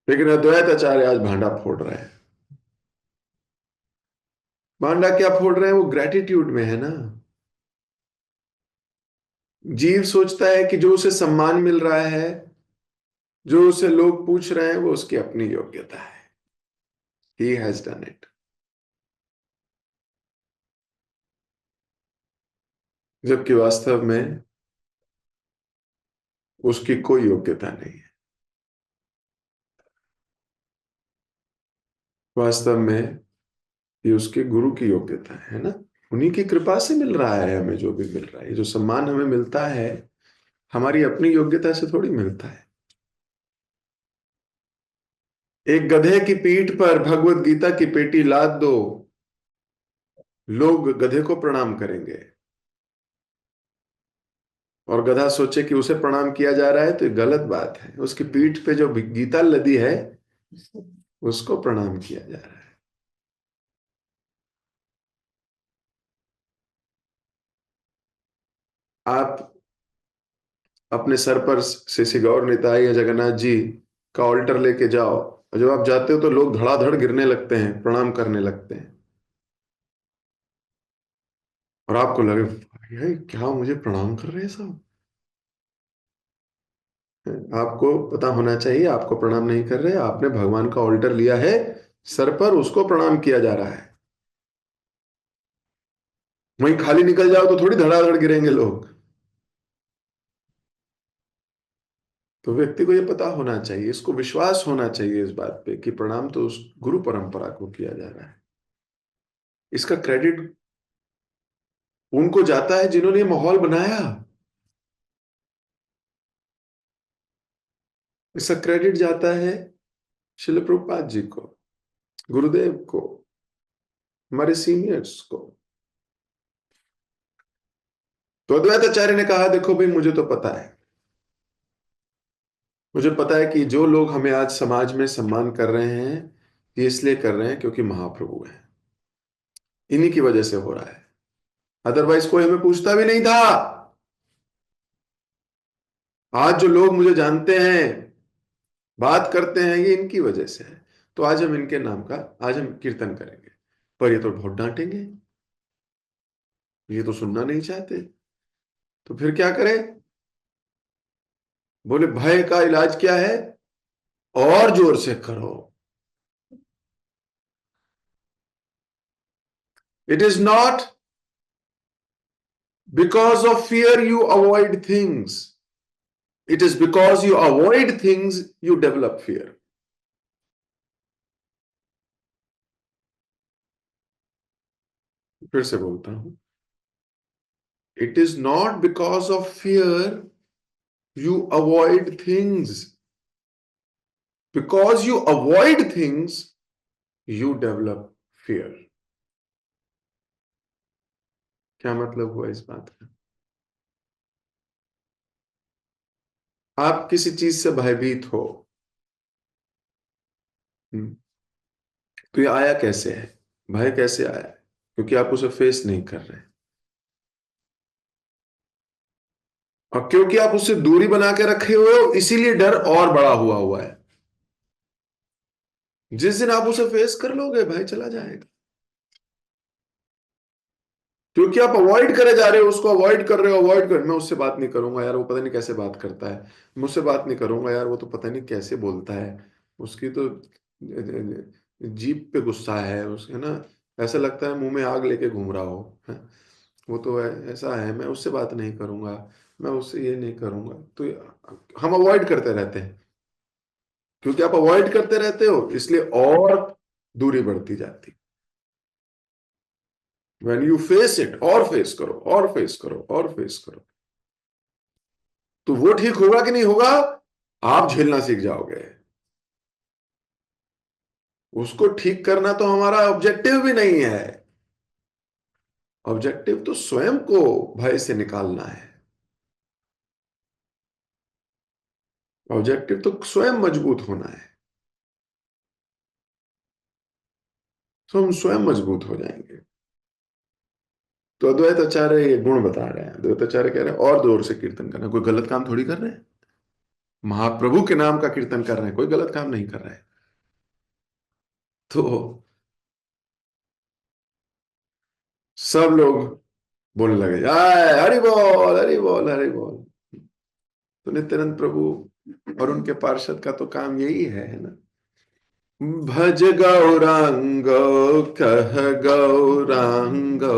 लेकिन अद्वैत आचार्य आज भांडा फोड़ रहे हैं। भांडा क्या फोड़ रहे हैं? वो ग्रेटिट्यूड में है ना। जीव सोचता है कि जो उसे सम्मान मिल रहा है, जो उसे लोग पूछ रहे हैं, वो उसकी अपनी योग्यता है, ही हैज डन इट। जबकि वास्तव में उसकी कोई योग्यता नहीं है। वास्तव में ये उसके गुरु की योग्यता है ना। उन्हीं की कृपा से मिल रहा है हमें जो भी मिल रहा है। ये जो सम्मान हमें मिलता है हमारी अपनी योग्यता से थोड़ी मिलता है। एक गधे की पीठ पर भगवत गीता की पेटी लाद दो, लोग गधे को प्रणाम करेंगे। और गधा सोचे कि उसे प्रणाम किया जा रहा है तो ये गलत बात है। उसकी पीठ पे जो गीता लदी है उसको प्रणाम किया जा रहा है। आप अपने सर पर श्री गौर निताई या जगन्नाथ जी का ऑल्टर लेके जाओ, और जब आप जाते हो तो लोग धड़ाधड़ गिरने लगते हैं, प्रणाम करने लगते हैं। और आपको लगे ये क्या मुझे प्रणाम कर रहे हैं सब। आपको पता होना चाहिए आपको प्रणाम नहीं कर रहे, आपने भगवान का ऑल्टर लिया है सर पर, उसको प्रणाम किया जा रहा है। वहीं खाली निकल जाओ तो थोड़ी धड़ाधड़ गिरेंगे लोग। तो व्यक्ति को ये पता होना चाहिए, इसको विश्वास होना चाहिए इस बात पे कि प्रणाम तो उस गुरु परंपरा को किया जा रहा है। इसका क्रेडिट उनको जाता है जिन्होंने ये माहौल बनाया। इसका क्रेडिट जाता है शिल प्रभुपाद जी को, गुरुदेव को, हमारे सीनियर्स को। तो अद्वैत आचार्य ने कहा देखो भाई मुझे तो पता है, मुझे पता है कि जो लोग हमें आज समाज में सम्मान कर रहे हैं ये इसलिए कर रहे हैं क्योंकि महाप्रभु है, इन्हीं की वजह से हो रहा है। अदरवाइज कोई हमें पूछता भी नहीं था। आज जो लोग मुझे जानते हैं, बात करते हैं, ये इनकी वजह से है। तो आज हम इनके नाम का आज हम कीर्तन करेंगे। पर ये तो बहुत डांटेंगे, ये तो सुनना नहीं चाहते। तो फिर क्या करें? बोले भय का इलाज क्या है? और जोर से करो। It is not because of fear you avoid things, it is because you avoid things you develop fear. फिर से बोलता हूं, it is not because of fear you avoid things, because you avoid things you develop fear. क्या मतलब हुआ इस बात का? आप किसी चीज से भयभीत हो, हम्म, तो ये आया कैसे है? भय कैसे आया है? क्योंकि आप उसे फेस नहीं कर रहे, और क्योंकि आप उससे दूरी बना के रखे हुए हो इसीलिए डर और बड़ा हुआ हुआ है। जिस दिन आप उसे फेस कर लोगे भय चला जाएगा। क्योंकि आप अवॉइड करे जा रहे हो, उसको अवॉइड कर रहे हो, अवॉइड कर, मैं उससे बात नहीं करूंगा यार, वो पता नहीं कैसे बात करता है। मुझसे बात नहीं करूंगा यार, वो तो पता नहीं कैसे बोलता है। उसकी तो जीभ पे गुस्सा है उसके ना, ऐसा लगता है मुंह में आग लेके घूम रहा हो है? वो तो ऐसा है, मैं उससे बात नहीं करूंगा, मैं उससे ये नहीं करूंगा। तो हम अवॉइड करते रहते हैं। क्योंकि आप अवॉइड करते रहते हो इसलिए और दूरी बढ़ती जाती। व्हेन यू फेस इट, और फेस करो और फेस करो और फेस करो, तो वो ठीक होगा कि नहीं होगा? आप झेलना सीख जाओगे। उसको ठीक करना तो हमारा ऑब्जेक्टिव भी नहीं है। ऑब्जेक्टिव तो स्वयं को भय से निकालना है। ऑब्जेक्टिव तो स्वयं मजबूत होना है, तो हम स्वयं मजबूत हो जाएंगे। तो अद्वैत आचार्य ये गुण बता रहे हैं। अद्वैत आचार्य कह रहे हैं और जोर से कीर्तन करना। कोई गलत काम थोड़ी कर रहे हैं, महाप्रभु के नाम का कीर्तन कर रहे हैं, कोई गलत काम नहीं कर रहे हैं। तो सब लोग बोलने लगे जय हरि बोल हरि बोल हरि बोल। तो नित्यानंद प्रभु और उनके पार्षद का तो काम यही है ना, भज गौरांगो, कह गौरांगो,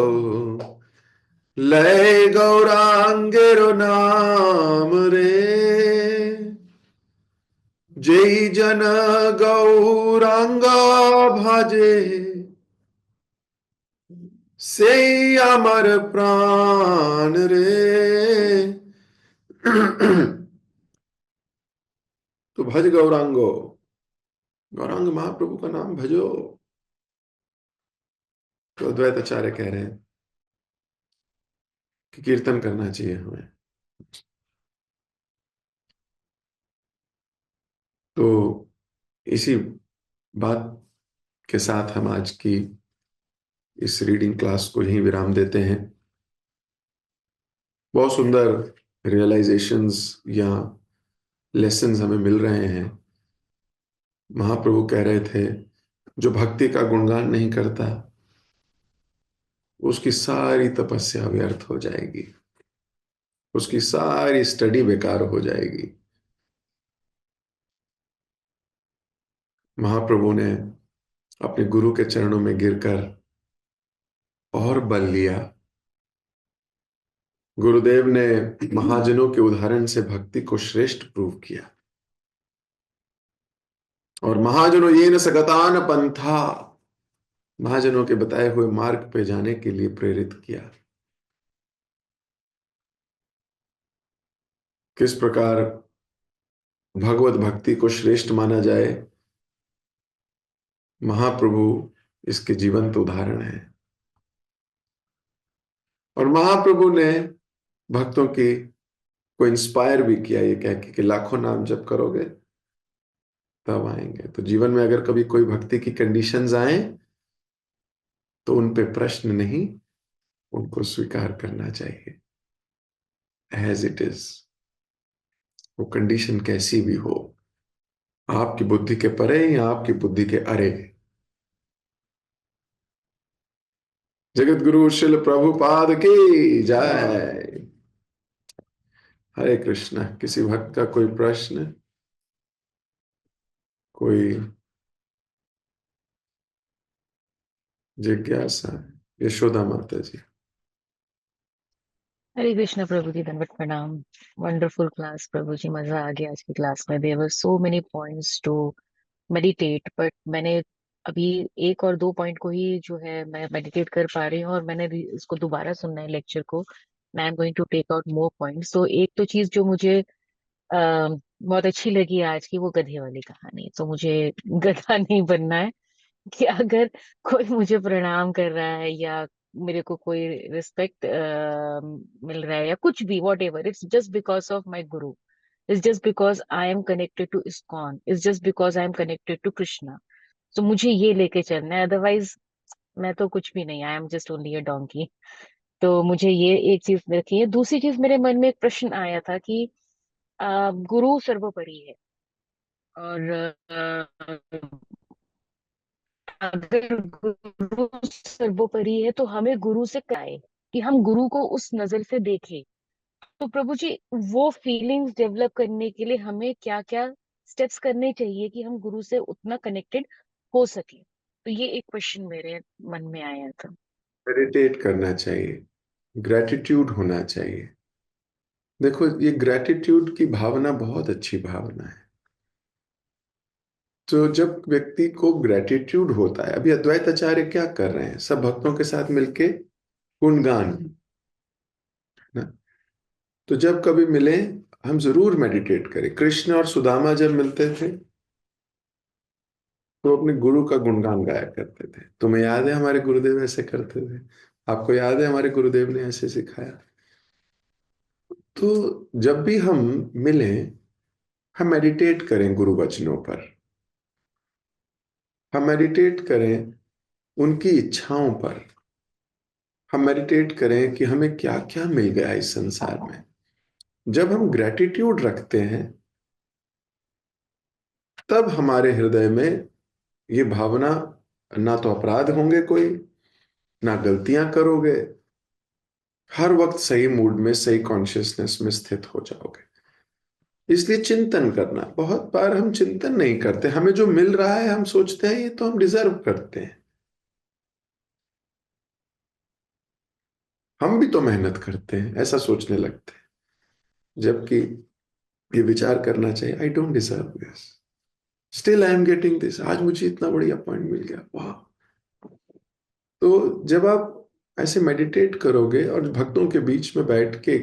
लय गौरांगेरो नाम रे, जय जन गौरांगा भाजे से अमर प्राण रे। तो भज गौरांगो, गौरांग महाप्रभु का नाम भजो। तो अद्वैत आचार्य कह रहे हैं कि कीर्तन करना चाहिए हमें। तो इसी बात के साथ हम आज की इस रीडिंग क्लास को यहीं विराम देते हैं। बहुत सुंदर रियलाइजेशंस या लेसन्स हमें मिल रहे हैं। महाप्रभु कह रहे थे जो भक्ति का गुणगान नहीं करता उसकी सारी तपस्या व्यर्थ हो जाएगी, उसकी सारी स्टडी बेकार हो जाएगी। महाप्रभु ने अपने गुरु के चरणों में गिरकर और बल लिया। गुरुदेव ने महाजनों के उदाहरण से भक्ति को श्रेष्ठ प्रूव किया। और महाजनों ये न सगतान पंथा, महाजनों के बताए हुए मार्ग पे जाने के लिए प्रेरित किया। किस प्रकार भगवत भक्ति को श्रेष्ठ माना जाए, महाप्रभु इसके जीवंत उदाहरण है। और महाप्रभु ने भक्तों की को इंस्पायर भी किया ये कह के कि लाखों नाम जप करोगे तब आएंगे। तो जीवन में अगर कभी कोई भक्ति की कंडीशंस आए तो उन पे प्रश्न नहीं, उनको स्वीकार करना चाहिए एज इट इज। वो कंडीशन कैसी भी हो, आपकी बुद्धि के परे या आपकी बुद्धि के अरे। जगत गुरु शिल प्रभुपाद की जय। हरे कृष्णा। किसी भक्त का कोई प्रश्न, कोई जिज्ञासा? यशोदा माता जी। हरे कृष्ण प्रभु जी, दंडवत प्रणाम। वंडरफुल क्लास प्रभु जी, मजा आ गया आज की क्लास में। There were so many points to meditate, but मैंने अभी एक और दो पॉइंट को ही जो है मैं मेडिटेट कर पा रही हूँ, और मैंने इसको दोबारा सुनना है लेक्चर को। I am going to take out more points. तो एक तो चीज जो मुझे बहुत अच्छी लगी आज की, वो गधे वाली कहानी। तो मुझे गधा नहीं बनना है कि अगर कोई मुझे प्रणाम कर रहा है या मेरे को कोई रिस्पेक्ट मिल रहा है या कुछ भी, whatever, it's just because of my guru, it's just because I am connected to ISKCON, it's just because I am connected to Krishna. तो मुझे ये लेके चलना है, अदरवाइज मैं तो कुछ भी नहीं, I am just only a donkey. तो मुझे ये एक चीज रखी है। दूसरी चीज, मेरे मन में एक प्रश्न आया था कि गुरु सर्वोपरि है, और अगर गुरु सर्वोपरि है तो हमें गुरु से कराए कि हम गुरु को उस नजर से देखें। तो प्रभु जी, वो फीलिंग्स डेवलप करने के लिए हमें क्या क्या स्टेप्स करने चाहिए कि हम गुरु से उतना कनेक्टेड हो सके? तो ये एक क्वेश्चन मेरे मन में आया था। मेडिटेट करना चाहिए, ग्रेटिट्यूड होना चाहिए। देखो, ये ग्रेटिट्यूड की भावना बहुत अच्छी भावना है। तो जब व्यक्ति को ग्रेटिट्यूड होता है, अभी अद्वैत आचार्य क्या कर रहे हैं, सब भक्तों के साथ मिलके गुणगान, है ना। तो जब कभी मिले हम जरूर मेडिटेट करें। कृष्ण और सुदामा जब मिलते थे तो अपने गुरु का गुणगान गाया करते थे। तुम्हें याद है हमारे गुरुदेव ऐसे करते थे, आपको याद है हमारे गुरुदेव ने ऐसे सिखाया। तो जब भी हम मिलें, हम मेडिटेट करें गुरु वचनों पर, हम मेडिटेट करें उनकी इच्छाओं पर, हम मेडिटेट करें कि हमें क्या क्या मिल गया इस संसार में। जब हम ग्रेटिट्यूड रखते हैं तब हमारे हृदय में ये भावना, ना तो अपराध होंगे कोई, ना गलतियां करोगे, हर वक्त सही मूड में, सही कॉन्शियसनेस में स्थित हो जाओगे। इसलिए चिंतन करना, बहुत बार हम चिंतन नहीं करते, हमें जो मिल रहा है हम सोचते हैं ये तो हम डिजर्व करते हैं। हम भी तो मेहनत करते हैं, ऐसा सोचने लगते हैं, जबकि ये विचार करना चाहिए, I don't deserve this. Still I am getting this, आज मुझे इतना बढ़िया पॉइंट मिल गया, वाह। तो जब आप ऐसे मेडिटेट करोगे और भक्तों के बीच में बैठ के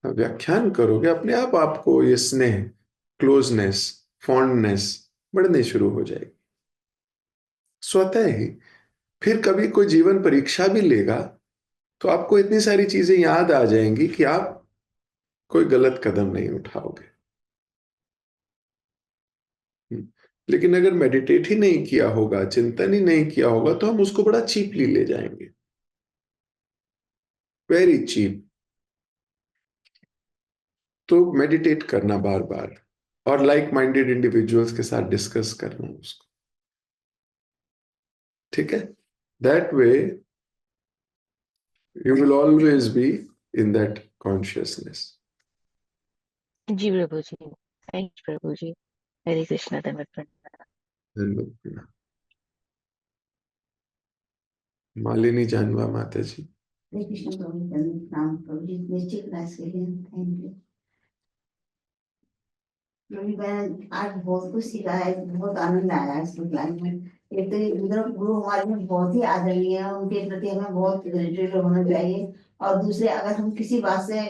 व्याख्यान करोगे, अपने आप आपको ये स्नेह, क्लोजनेस, फॉन्डनेस बढ़ने शुरू हो जाएगी स्वतः ही। फिर कभी कोई जीवन परीक्षा भी लेगा तो आपको इतनी सारी चीजें याद आ जाएंगी कि आप कोई गलत कदम नहीं उठाओगे। लेकिन अगर मेडिटेट ही नहीं किया होगा, चिंतन ही नहीं किया होगा, तो हम उसको बड़ा चीपली ले जाएंगे, वेरी चीप। तो मेडिटेट करना बार बार, और लाइक माइंडेड इंडिविजुअल्स के साथ डिस्कस करना उसको, ठीक है। That way you will always be in that consciousness. जी प्रभु जी, थैंक यू प्रभु जी। हरे कृष्णा दंडवत प्रणाम। धन्यवाद। मालिनी जानवा माता जी। हरे कृष्ण प्रभु जी, प्रणाम प्रभु जी, निश्चित क्लास के लिए थैंक यू प्रभु जी। मैंने आज बहुत कुछ सीखा है, बहुत आनंद आया है इस क्लास में। एक तो इधर गुरु हमारे में बहुत ही आदरणीय है, उनके प्रति हमें बहुत ग्रेटेड होना चाहिए। और दूसरे, अगर हम किसी बात से,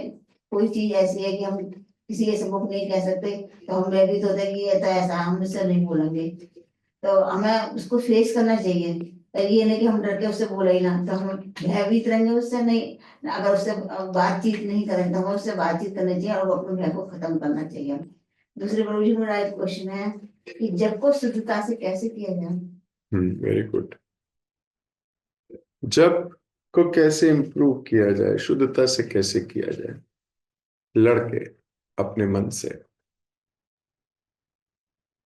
कोई चीज ऐसी है कि हम किसी के सम्मुख नहीं कह सकते, तो हम भयभीत होते हैं कि ये तो ऐसा, हम इससे नहीं बोलेंगे। तो हमें उसको फेस करना चाहिए। तो ये नहीं कि हम डर के उससे बोले ही ना, तो हम भयभीत रहेंगे उससे नहीं। अगर उससे बातचीत नहीं करें तो हमें उससे बातचीत करनी चाहिए और अपने भय को खत्म करना चाहिए। दूसरे प्रभु जी, मेरा एक क्वेश्चन है कि जप को शुद्धता से कैसे किया जाए? Very good. जप को कैसे इंप्रूव किया जाए, शुद्धता से कैसे किया जाए? लड़के अपने मन से,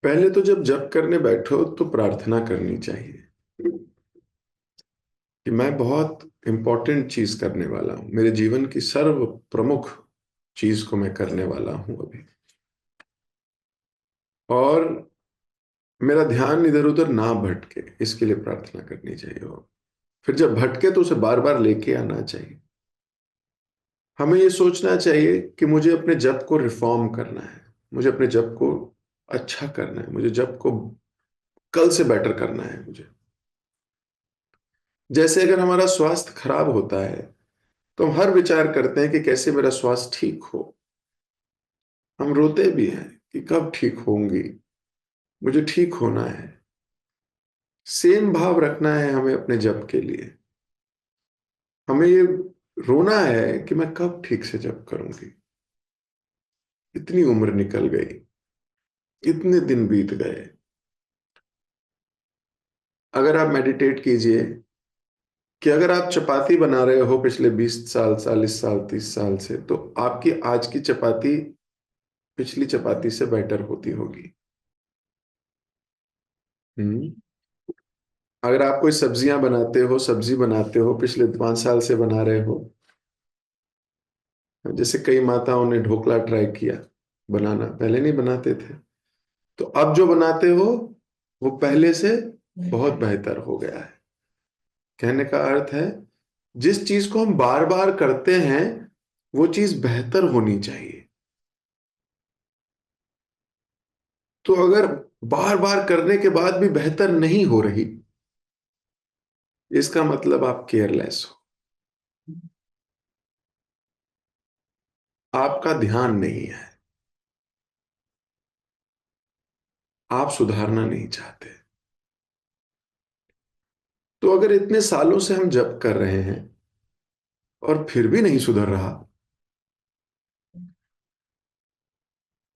पहले तो जब जप करने बैठो तो प्रार्थना करनी चाहिए कि मैं बहुत इंपॉर्टेंट चीज करने वाला हूं, मेरे जीवन की सर्व प्रमुख चीज को मैं करने वाला हूं अभी, और मेरा ध्यान इधर उधर ना भटके, इसके लिए प्रार्थना करनी चाहिए। और फिर जब भटके तो उसे बार बार लेके आना चाहिए। हमें ये सोचना चाहिए कि मुझे अपने जप को रिफॉर्म करना है, मुझे अपने जप को अच्छा करना है, मुझे जप को कल से बेटर करना है मुझे। जैसे अगर हमारा स्वास्थ्य खराब होता है तो हम हर विचार करते हैं कि कैसे मेरा स्वास्थ्य ठीक हो। हम रोते भी हैं कि कब ठीक होंगी, मुझे ठीक होना है। सेम भाव रखना है हमें अपने जप के लिए। हमें ये रोना है कि मैं कब ठीक से जप करूंगी, इतनी उम्र निकल गई, इतने दिन बीत गए। अगर आप मेडिटेट कीजिए कि अगर आप चपाती बना रहे हो पिछले 20 साल, 40 साल, 30 साल से, तो आपकी आज की चपाती पिछली चपाती से बेटर होती होगी। हम्म। अगर आप कोई सब्जियां बनाते हो, सब्जी बनाते हो, पिछले 5 साल से बना रहे हो, जैसे कई माताओं ने ढोकला ट्राई किया बनाना, पहले नहीं बनाते थे, तो अब जो बनाते हो वो पहले से बहुत बेहतर हो गया है। कहने का अर्थ है, जिस चीज को हम बार बार करते हैं वो चीज बेहतर होनी चाहिए। तो अगर बार बार करने के बाद भी बेहतर नहीं हो रही, इसका मतलब आप केयरलेस हो, आपका ध्यान नहीं है, आप सुधारना नहीं चाहते। तो अगर इतने सालों से हम जप कर रहे हैं और फिर भी नहीं सुधर रहा,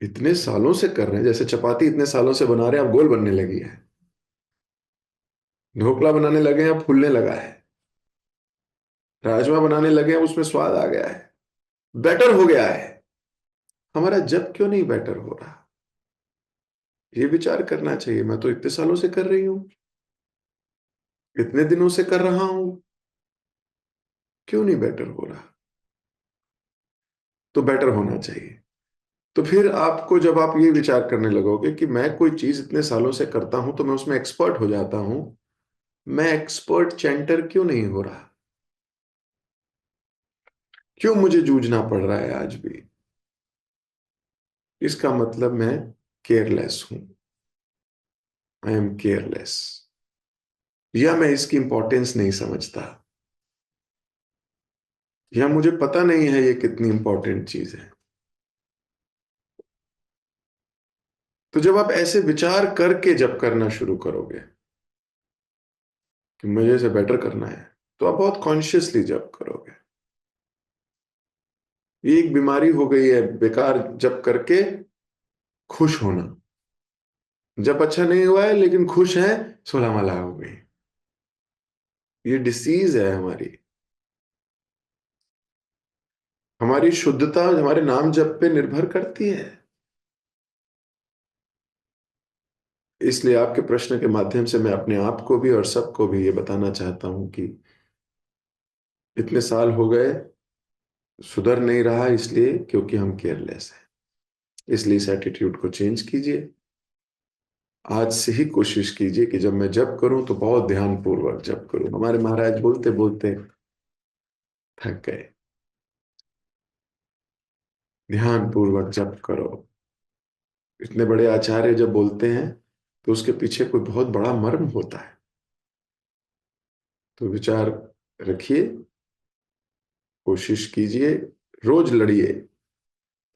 इतने सालों से कर रहे हैं, जैसे चपाती इतने सालों से बना रहे हैं, अब गोल बनने लगी है, ढोकला बनाने लगे हैं अब फूलने लगा है, राजमा बनाने लगे हैं उसमें स्वाद आ गया है, बेटर हो गया है, हमारा जप क्यों नहीं बेटर हो रहा? ये विचार करना चाहिए। मैं तो इतने सालों से कर रही हूं, इतने दिनों से कर रहा हूं, क्यों नहीं बेटर हो रहा? तो बेटर होना चाहिए। तो फिर आपको, जब आप ये विचार करने लगोगे कि मैं कोई चीज इतने सालों से करता हूं तो मैं उसमें एक्सपर्ट हो जाता हूं, मैं एक्सपर्ट चैंटर क्यों नहीं हो रहा? क्यों मुझे जूझना पड़ रहा है आज भी? इसका मतलब मैं केयरलेस हूं, आई एम केयरलेस, या मैं इसकी इंपॉर्टेंस नहीं समझता, या मुझे पता नहीं है ये कितनी इंपॉर्टेंट चीज है। तो जब आप ऐसे विचार करके जब करना शुरू करोगे कि मुझे इसे बेटर करना है, तो आप बहुत कॉन्शियसली जब करोगे। ये एक बीमारी हो गई है बेकार जब करके खुश होना। जब अच्छा नहीं हुआ है लेकिन खुश है, सोलह माला हो गई। ये डिसीज है हमारी। हमारी शुद्धता हमारे नाम जप पे निर्भर करती है। इसलिए आपके प्रश्न के माध्यम से मैं अपने आप को भी और सबको भी ये बताना चाहता हूं कि इतने साल हो गए, सुधर नहीं रहा, इसलिए क्योंकि हम केयरलेस हैं। इसलिए इस एटीट्यूड को चेंज कीजिए। आज से ही कोशिश कीजिए कि जब मैं जप करूं तो बहुत ध्यानपूर्वक जप करूं। हमारे महाराज बोलते बोलते थक गए। ध्यानपूर्वक जप करो। इतने बड़े आचार्य जब बोलते हैं तो उसके पीछे कोई बहुत बड़ा मर्म होता है। तो विचार रखिए, कोशिश कीजिए, रोज लड़िए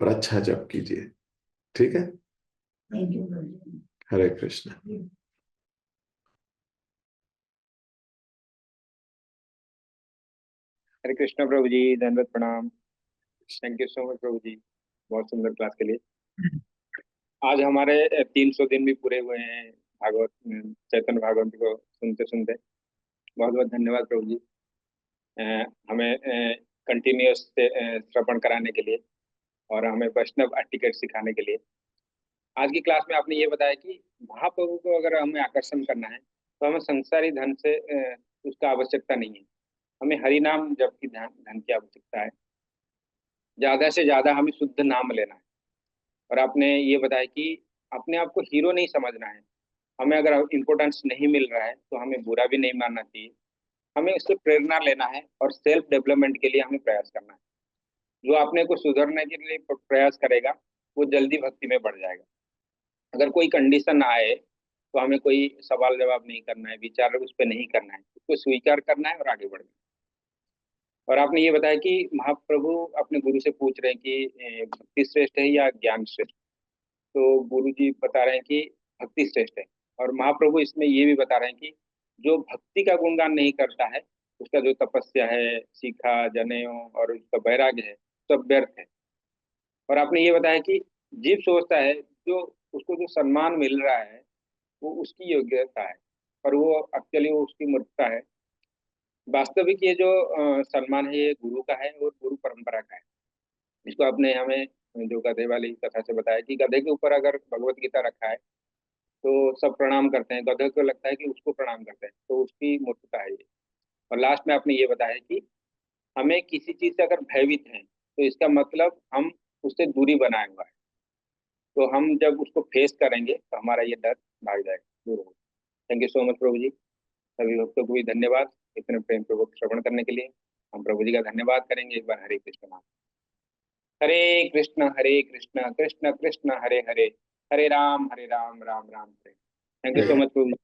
और अच्छा जप कीजिए। ठीक है। थैंक यू प्रभु। हरे कृष्ण। हरे कृष्ण प्रभु जी, दंडवत प्रणाम। थैंक यू सो मच प्रभु जी, बहुत सुंदर क्लास के लिए। आज हमारे 300 दिन भी पूरे हुए हैं भागवत चैतन्य भागवत को सुनते सुनते। बहुत बहुत धन्यवाद प्रभु जी, हमें कंटिन्यूअस श्रवण कराने के लिए और हमें वैष्णव एटिकेट सिखाने के लिए। आज की क्लास में आपने ये बताया कि महाप्रभु को अगर हमें आकर्षण करना है तो हमें संसारी धन से उसका आवश्यकता नहीं है। हमें हरि नाम जप की धन की आवश्यकता है। ज्यादा से ज्यादा हमें शुद्ध नाम लेना है। और आपने ये बताया कि अपने आप को हीरो नहीं समझना है। हमें अगर इम्पोर्टेंस नहीं मिल रहा है तो हमें बुरा भी नहीं मानना चाहिए। हमें उससे प्रेरणा लेना है और सेल्फ डेवलपमेंट के लिए हमें प्रयास करना है। जो अपने को सुधरने के लिए प्रयास करेगा वो जल्दी भक्ति में बढ़ जाएगा। अगर कोई कंडीशन आए तो हमें कोई सवाल जवाब नहीं करना है, विचार उस पर नहीं करना है, उसको स्वीकार करना है और आगे बढ़ना है। और आपने ये बताया कि महाप्रभु अपने गुरु से पूछ रहे हैं कि भक्ति श्रेष्ठ है या ज्ञान श्रेष्ठ। तो गुरु जी बता रहे हैं कि भक्ति श्रेष्ठ है। और महाप्रभु इसमें ये भी बता रहे हैं कि जो भक्ति का गुणगान नहीं करता है उसका जो तपस्या है, सीखा जनेऊ और उसका वैराग्य है, सब व्यर्थ है। और आपने ये बताया कि जीव सोचता है जो उसको जो सम्मान मिल रहा है वो उसकी योग्यता है, और वो एक्चुअली वो उसकी मूर्खता है। वास्तविक ये जो सम्मान है ये गुरु का है और गुरु परंपरा का है। इसको आपने हमें जो गधे वाली कथा से बताया कि गधे के ऊपर अगर भगवत गीता रखा है तो सब प्रणाम करते हैं, गधे को लगता है कि उसको प्रणाम करते हैं, तो उसकी मूर्खता है ये। और लास्ट में आपने ये बताया कि हमें किसी चीज से अगर भयभीत हैं तो इसका मतलब हम उससे दूरी बनाए हुआ है। तो हम जब उसको फेस करेंगे तो हमारा ये डर भाग जाएगा, दूर होगा। थैंक यू सो मच प्रभु जी। सभी भक्तों को भी धन्यवाद इतने प्रेम पूर्वक श्रवण करने के लिए। हम प्रभु जी का धन्यवाद करेंगे एक बार। हरे कृष्ण नाम। Hare Krishna Krishna Krishna Hare Hare, Hare Ram Ram Ram Hare. Thank you so much प्रभु जी।